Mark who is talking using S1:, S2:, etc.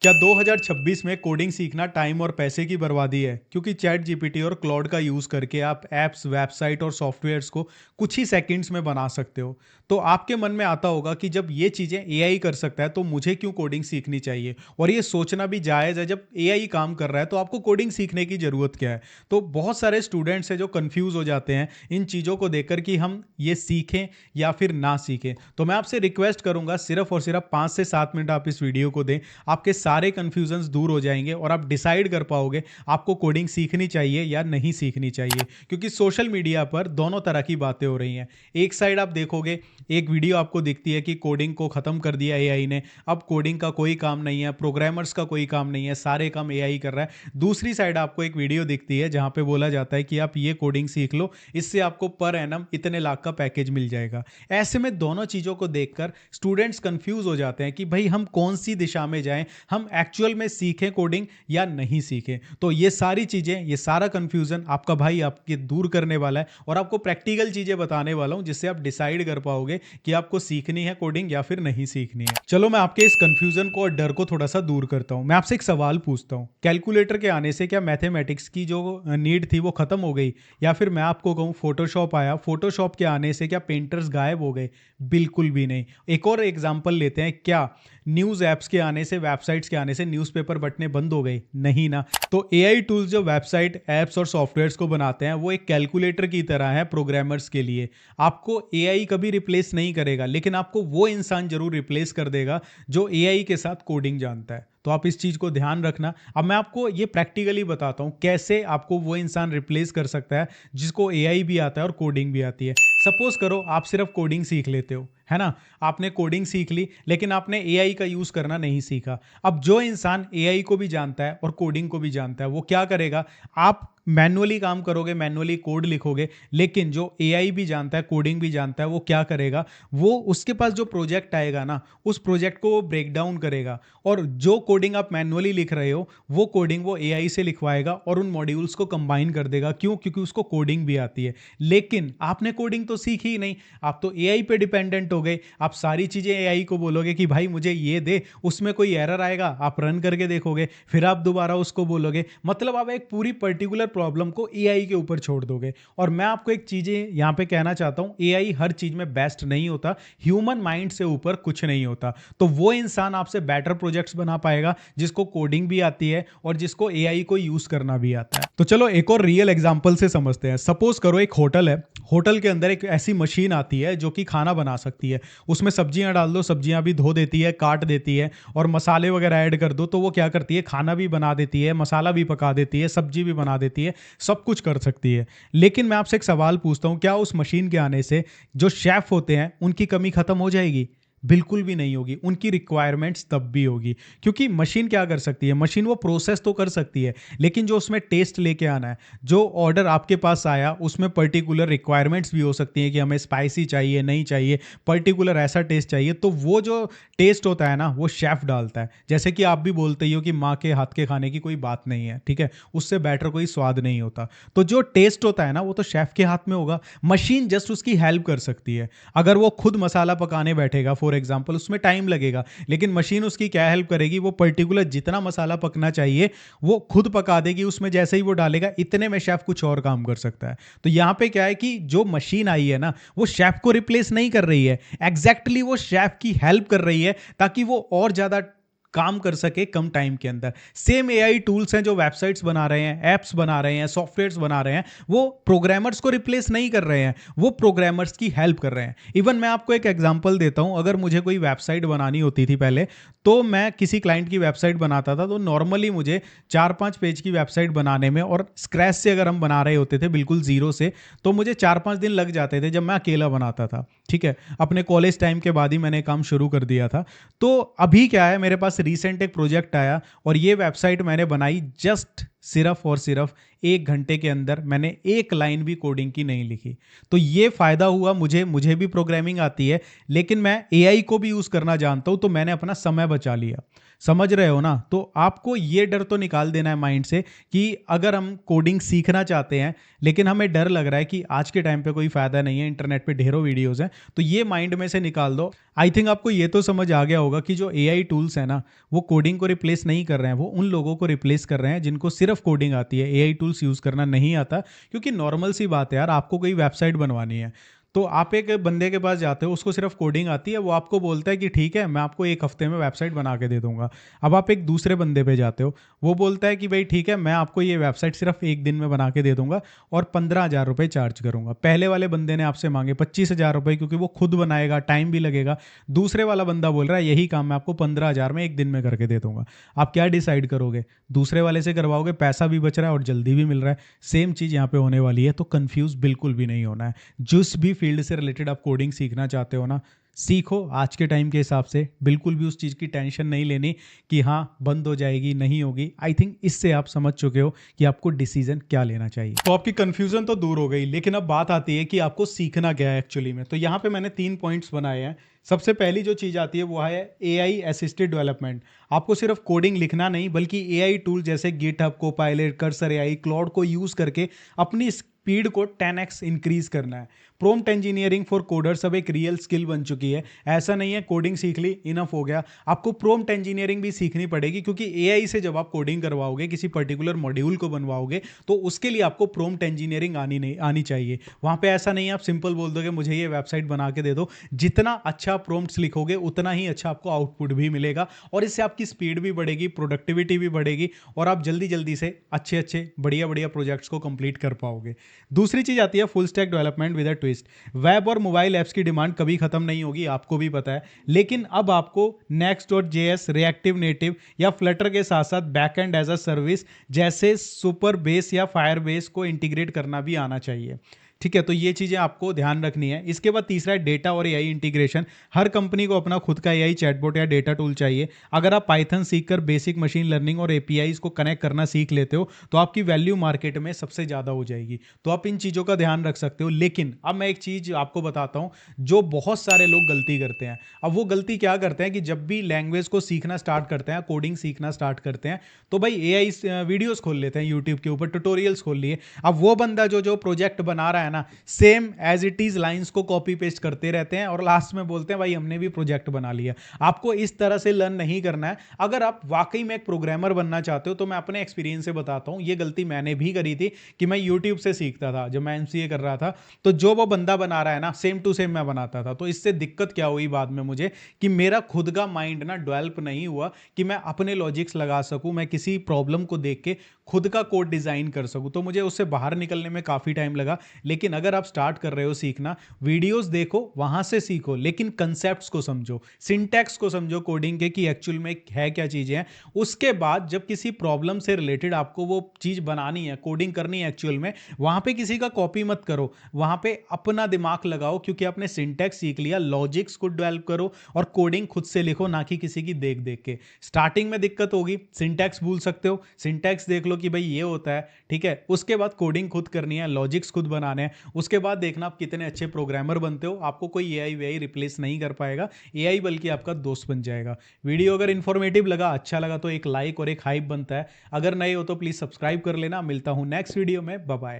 S1: क्या 2026 में कोडिंग सीखना टाइम और पैसे की बर्बादी है? क्योंकि चैट जीपीटी और क्लाउड का यूज़ करके आप ऐप्स, वेबसाइट और सॉफ्टवेयर्स को कुछ ही सेकंड्स में बना सकते हो। तो आपके मन में आता होगा कि जब ये चीज़ें एआई कर सकता है तो मुझे क्यों कोडिंग सीखनी चाहिए? और ये सोचना भी जायज़ है, जब एआई काम कर रहा है तो आपको कोडिंग सीखने की ज़रूरत क्या है? तो बहुत सारे स्टूडेंट्स हैं जो कन्फ्यूज़ हो जाते हैं इन चीज़ों को देखकर कि हम ये सीखें या फिर ना सीखें। तो मैं आपसे रिक्वेस्ट करूँगा, सिर्फ़ और सिर्फ़ 5 से 7 मिनट आप इस वीडियो को दें। आपके सारे कन्फ्यूजन्स दूर हो जाएंगे और आप डिसाइड कर पाओगे आपको कोडिंग सीखनी चाहिए या नहीं सीखनी चाहिए। क्योंकि सोशल मीडिया पर दोनों तरह की बातें हो रही हैं। एक साइड आप देखोगे, एक वीडियो आपको दिखती है कि कोडिंग को ख़त्म कर दिया एआई ने, अब कोडिंग का कोई काम नहीं है, प्रोग्रामर्स का कोई काम नहीं है, सारे काम एआई कर रहा है। दूसरी साइड आपको एक वीडियो दिखती है जहाँ पे बोला जाता है कि आप ये कोडिंग सीख लो, इससे आपको पर एनम इतने लाख का पैकेज मिल जाएगा। ऐसे में दोनों चीज़ों को देखकर स्टूडेंट्स कंफ्यूज हो जाते हैं कि भाई हम कौन सी दिशा में जाएं, हम एक्चुअल में सीखें कोडिंग या नहीं सीखें। तो ये सारी चीज़ें, ये सारा कंफ्यूजन आपका भाई आपके दूर करने वाला है और आपको प्रैक्टिकल चीज़ें बताने वाला हूं जिससे आप डिसाइड कर पाओगे कि आपको सीखनी है कोडिंग या फिर नहीं सीखनी है। चलो मैं आपके इस कंफ्यूजन को और डर को थोड़ा सा दूर करता हूं। मैं आपसे एक सवाल पूछता हूं, कैलकुलेटर के आने से क्या मैथमेटिक्स की जो नीड थी वो खत्म हो गई? या फिर मैं आपको कहूं फोटोशॉप आया, फोटोशॉप के आने से क्या पेंटर्स गायब हो गए? बिल्कुल भी नहीं। एक और एग्जांपल लेते हैं, क्या न्यूज़ ऐप्स के आने से, वेबसाइट्स के आने से न्यूज़पेपर बंटने बंद हो गए? नहीं ना। तो एआई टूल्स जो वेबसाइट, ऐप्स और सॉफ्टवेयर्स को बनाते हैं वो एक कैलकुलेटर की तरह है प्रोग्रामर्स के लिए। आपको एआई कभी रिप्लेस नहीं करेगा, लेकिन आपको वो इंसान जरूर रिप्लेस कर देगा जो एआई के साथ कोडिंग जानता है। तो आप इस चीज़ को ध्यान रखना। अब मैं आपको ये प्रैक्टिकली बताता हूँ कैसे आपको वो इंसान रिप्लेस कर सकता है जिसको एआई भी आता है और कोडिंग भी आती है। सपोज करो आप सिर्फ कोडिंग सीख लेते हो, है ना? आपने कोडिंग सीख ली लेकिन आपने एआई का यूज़ करना नहीं सीखा। अब जो इंसान एआई को भी जानता है और कोडिंग को भी जानता है वो क्या करेगा? आप मैन्युअली काम करोगे, मैन्युअली कोड लिखोगे, लेकिन जो एआई भी जानता है, कोडिंग भी जानता है, वो क्या करेगा? वो उसके पास जो प्रोजेक्ट आएगा ना, उस प्रोजेक्ट को वो ब्रेक डाउन करेगा और जो कोडिंग आप मैन्युअली लिख रहे हो वो कोडिंग वो एआई से लिखवाएगा और उन मॉड्यूल्स को कंबाइन कर देगा। क्यों? क्योंकि उसको कोडिंग भी आती है। लेकिन आपने कोडिंग तो सीखी ही नहीं, आप तो एआई पे डिपेंडेंट हो गए। आप सारी चीज़ें एआई को बोलोगे कि भाई मुझे ये दे, उसमें कोई एरर आएगा, आप रन करके देखोगे, फिर आप दोबारा उसको बोलोगे। मतलब आप एक पूरी पर्टिकुलर प्रॉब्लम को एआई के ऊपर छोड़ दोगे। और मैं आपको एक चीज़ यहाँ पे कहना चाहता हूँ, एआई हर चीज़ में बेस्ट नहीं होता, ह्यूमन माइंड से ऊपर कुछ नहीं होता। तो वो इंसान आपसे बेटर प्रोजेक्ट्स बना पाएगा जिसको कोडिंग भी आती है और जिसको एआई को यूज़ करना भी आता है। तो चलो एक और रियल एग्जांपल से समझते हैं। सपोज करो एक होटल है, होटल के अंदर एक ऐसी मशीन आती है जो कि खाना बना सकती है। उसमें सब्जियां डाल दो, सब्जियां भी धो देती है, काट देती है, और मसाले वगैरह ऐड कर दो तो वो क्या करती है? खाना भी बना देती है, मसाला भी पका देती है, सब्जी भी बना देती है, सब कुछ कर सकती है। लेकिन मैं आपसे एक सवाल पूछता हूँ, क्या उस मशीन के आने से जो शेफ होते हैं उनकी कमी खत्म हो जाएगी? बिल्कुल भी नहीं होगी। उनकी रिक्वायरमेंट्स तब भी होगी, क्योंकि मशीन क्या कर सकती है? मशीन वो प्रोसेस तो कर सकती है, लेकिन जो उसमें टेस्ट लेके आना है, जो ऑर्डर आपके पास आया उसमें पर्टिकुलर रिक्वायरमेंट्स भी हो सकती हैं कि हमें स्पाइसी चाहिए, नहीं चाहिए, पर्टिकुलर ऐसा टेस्ट चाहिए, तो वो जो टेस्ट होता है ना वो शेफ डालता है। जैसे कि आप भी बोलते ही हो कि माँ के हाथ के खाने की कोई बात नहीं है, ठीक है, उससे बेटर कोई स्वाद नहीं होता। तो जो टेस्ट होता है ना वो तो शेफ के हाथ में होगा, मशीन जस्ट उसकी हेल्प कर सकती है। अगर वो खुद मसाला पकाने बैठेगा फॉर एग्जांपल, उसमें टाइम लगेगा, लेकिन मशीन उसकी क्या हेल्प करेगी? वो पर्टिकुलर जितना मसाला पकना चाहिए वो खुद पका देगी, उसमें जैसे ही वो डालेगा इतने में शेफ कुछ और काम कर सकता है। तो यहां पे क्या है कि जो मशीन आई है ना वो शेफ को रिप्लेस नहीं कर रही है, एग्जैक्टली वो शेफ की हेल्प कर रही है ताकि वो और ज्यादा काम कर सके कम टाइम के अंदर। सेम एआई टूल्स हैं जो वेबसाइट्स बना रहे हैं, एप्स बना रहे हैं, सॉफ्टवेयर्स बना रहे हैं, वो प्रोग्रामर्स को रिप्लेस नहीं कर रहे हैं, वो प्रोग्रामर्स की हेल्प कर रहे हैं। इवन मैं आपको एक एग्जांपल देता हूं, अगर मुझे कोई वेबसाइट बनानी होती थी पहले, तो मैं किसी क्लाइंट की वेबसाइट बनाता था, तो नॉर्मली मुझे 4-5 पेज की वेबसाइट बनाने में, और स्क्रैच से अगर हम बना रहे होते थे बिल्कुल जीरो से, तो मुझे 4-5 दिन लग जाते थे जब मैं अकेला बनाता था। ठीक है, अपने कॉलेज टाइम के बाद ही मैंने काम शुरू कर दिया था। तो अभी क्या है, मेरे पास रिसेंट एक प्रोजेक्ट आया और ये वेबसाइट मैंने बनाई जस्ट सिर्फ और सिर्फ 1 घंटे के अंदर। मैंने एक लाइन भी कोडिंग की नहीं लिखी। तो ये फायदा हुआ मुझे भी प्रोग्रामिंग आती है, लेकिन मैं एआई को भी यूज करना जानता हूं, तो मैंने अपना समय बचा लिया। समझ रहे हो ना? तो आपको ये डर तो निकाल देना है माइंड से कि अगर हम कोडिंग सीखना चाहते हैं, लेकिन हमें डर लग रहा है कि आज के टाइम पे कोई फ़ायदा नहीं है, इंटरनेट पे ढेरों वीडियोज़ हैं, तो ये माइंड में से निकाल दो। आई थिंक आपको ये तो समझ आ गया होगा कि जो एआई टूल्स हैं ना, वो कोडिंग को रिप्लेस नहीं कर रहे हैं, वो उन लोगों को रिप्लेस कर रहे हैं जिनको सिर्फ़ कोडिंग आती है, एआई टूल्स यूज़ करना नहीं आता। क्योंकि नॉर्मल सी बात है यार, आपको कोई वेबसाइट बनवानी है, तो आप एक बंदे के पास जाते हो, उसको सिर्फ कोडिंग आती है, वो आपको बोलता है कि ठीक है, मैं आपको 1 हफ्ते में वेबसाइट बना के दे दूँगा। अब आप एक दूसरे बंदे पे जाते हो, वो बोलता है कि भई ठीक है, मैं आपको ये वेबसाइट सिर्फ 1 दिन में बना के दे दूँगा और 15,000 रुपए चार्ज करूँगा। पहले वाले बंदे ने आपसे माँगे 25,000 रुपए, क्योंकि वो खुद बनाएगा, टाइम भी लगेगा। दूसरे वाला बंदा बोल रहा है यही काम मैं आपको 15,000 में 1 दिन में करके दे दूँगा। आप क्या डिसाइड करोगे? दूसरे वाले से करवाओगे, पैसा भी बच रहा है और जल्दी भी मिल रहा है। सेम चीज़ यहाँ पे होने वाली है, तो कन्फ्यूज़ बिल्कुल भी नहीं होना है। जिस भी फील्ड से रिलेटेड आप कोडिंग सीखना चाहते हो ना, सीखो आज के टाइम के हिसाब से। बिल्कुल भी उस चीज़ की टेंशन नहीं लेनी कि हाँ, बंद हो जाएगी, नहीं होगी। आई थिंक इससे आप समझ चुके हो कि आपको डिसीजन क्या लेना चाहिए। तो आपकी कन्फ्यूजन तो दूर हो गई, लेकिन अब बात आती है कि आपको सीखना क्या है एक्चुअली में। तो यहाँ पे मैंने 3 पॉइंट्स बनाए हैं। सबसे पहली जो चीज़ आती है वो है एआई असिस्टेड डेवलपमेंट। आपको सिर्फ कोडिंग लिखना नहीं, बल्कि एआई टूल जैसे GitHub, Copilot, cursor AI, cloud को यूज़ करके अपनी स्पीड को 10x इंक्रीज करना है। प्रॉम्प्ट इंजीनियरिंग फॉर कोडर्स अब एक रियल स्किल बन चुकी है। ऐसा नहीं है कोडिंग सीख ली इनफ हो गया, आपको प्रॉम्प्ट इंजीनियरिंग भी सीखनी पड़ेगी, क्योंकि एआई से जब आप कोडिंग करवाओगे, किसी पर्टिकुलर मॉड्यूल को बनवाओगे, तो उसके लिए आपको प्रॉम्प्ट इंजीनियरिंग आनी चाहिए। वहाँ पे ऐसा नहीं है आप सिंपल बोल दोगे मुझे ये वेबसाइट बना के दे दो। जितना अच्छा प्रॉम्प्ट्स लिखोगे उतना ही अच्छा आपको आउटपुट भी मिलेगा, और इससे आपकी स्पीड भी बढ़ेगी, प्रोडक्टिविटी भी बढ़ेगी, और आप जल्दी जल्दी से अच्छे अच्छे बढ़िया बढ़िया प्रोजेक्ट्स को कंप्लीट कर पाओगे। दूसरी चीज आती है full stack development with a twist. Web और मोबाइल ऐप्स की डिमांड कभी खत्म नहीं होगी, आपको भी पता है, लेकिन अब आपको next dot JS, reactive native या फ्लटर के साथ साथ बैकएंड एज अ सर्विस जैसे सुपर बेस या फायर बेस को इंटीग्रेट करना भी आना चाहिए। ठीक है, तो ये चीज़ें आपको ध्यान रखनी है। इसके बाद तीसरा है डेटा और एआई इंटीग्रेशन। हर कंपनी को अपना खुद का एआई चैटबॉट या डेटा टूल चाहिए। अगर आप पाइथन सीखकर बेसिक मशीन लर्निंग और एपीआईज को कनेक्ट करना सीख लेते हो, तो आपकी वैल्यू मार्केट में सबसे ज़्यादा हो जाएगी। तो आप इन चीज़ों का ध्यान रख सकते हो। लेकिन अब मैं एक चीज़ आपको बताता हूँ, जो बहुत सारे लोग गलती करते हैं। अब वो गलती क्या करते हैं कि जब भी लैंग्वेज को सीखना स्टार्ट करते हैं, कोडिंग सीखना स्टार्ट करते हैं, तो भाई एआई वीडियोस खोल लेते हैं, यूट्यूब के ऊपर ट्यूटोरियल्स खोल लिए। अब वो बंदा जो जो प्रोजेक्ट बना रहा है ना, same as it is lines को कॉपी पेस्ट करते रहते हैं और लास्ट में बोलते हैं भाई हमने भी प्रोजेक्ट बना लिया। आपको इस तरह से लर्न नहीं करना है। अगर आप वाकई में एक प्रोग्रामर बनना चाहते हो, तो मैं अपने एक्सपीरियंस से बताता हूं, ये गलती मैंने भी करी थी कि मैं यूट्यूब से सीखता था जब मैं एमसीए कर रहा था। तो जो वो बंदा बना रहा है ना, सेम टू सेम मैं बनाता था। तो इससे दिक्कत क्या हुई बाद में मुझे, कि मेरा खुद का माइंड ना डेवलप नहीं हुआ कि मैं अपने लॉजिक्स लगा सकूं, मैं किसी प्रॉब्लम को देख के खुद का कोड डिजाइन कर सकूं। तो मुझे उससे बाहर निकलने में काफी टाइम लगा। लेकिन अगर आप स्टार्ट कर रहे हो सीखना, वीडियोस देखो, वहां से सीखो, लेकिन कंसेप्ट्स को समझो, सिंटैक्स को समझो कोडिंग के कि एक्चुअल में है क्या चीजें हैं। उसके बाद जब किसी प्रॉब्लम से रिलेटेड आपको वो चीज बनानी है, कोडिंग करनी है एक्चुअल में, वहां पे किसी का कॉपी मत करो, वहां पे अपना दिमाग लगाओ, क्योंकि आपने सिंटैक्स सीख लिया, लॉजिक्स को डेवलप करो और कोडिंग खुद से लिखो, ना कि किसी की देख देख के। स्टार्टिंग में दिक्कत होगी, सिंटैक्स भूल सकते हो, सिंटैक्स देख लो कि भाई ये होता है, ठीक है। उसके बाद कोडिंग खुद करनी है, लॉजिक्स खुद बनाने हैं। उसके बाद देखना आप कितने अच्छे प्रोग्रामर बनते हो। आपको कोई एआई वेआई रिप्लेस नहीं कर पाएगा, एआई बल्कि आपका दोस्त बन जाएगा। वीडियो अगर इन्फॉर्मेटिव लगा, अच्छा लगा, तो एक लाइक और एक हाइप बनता है। अगर नए हो तो प्लीज सब्सक्राइब कर लेना। मिलता हूं नेक्स्ट वीडियो में, बाय बाय।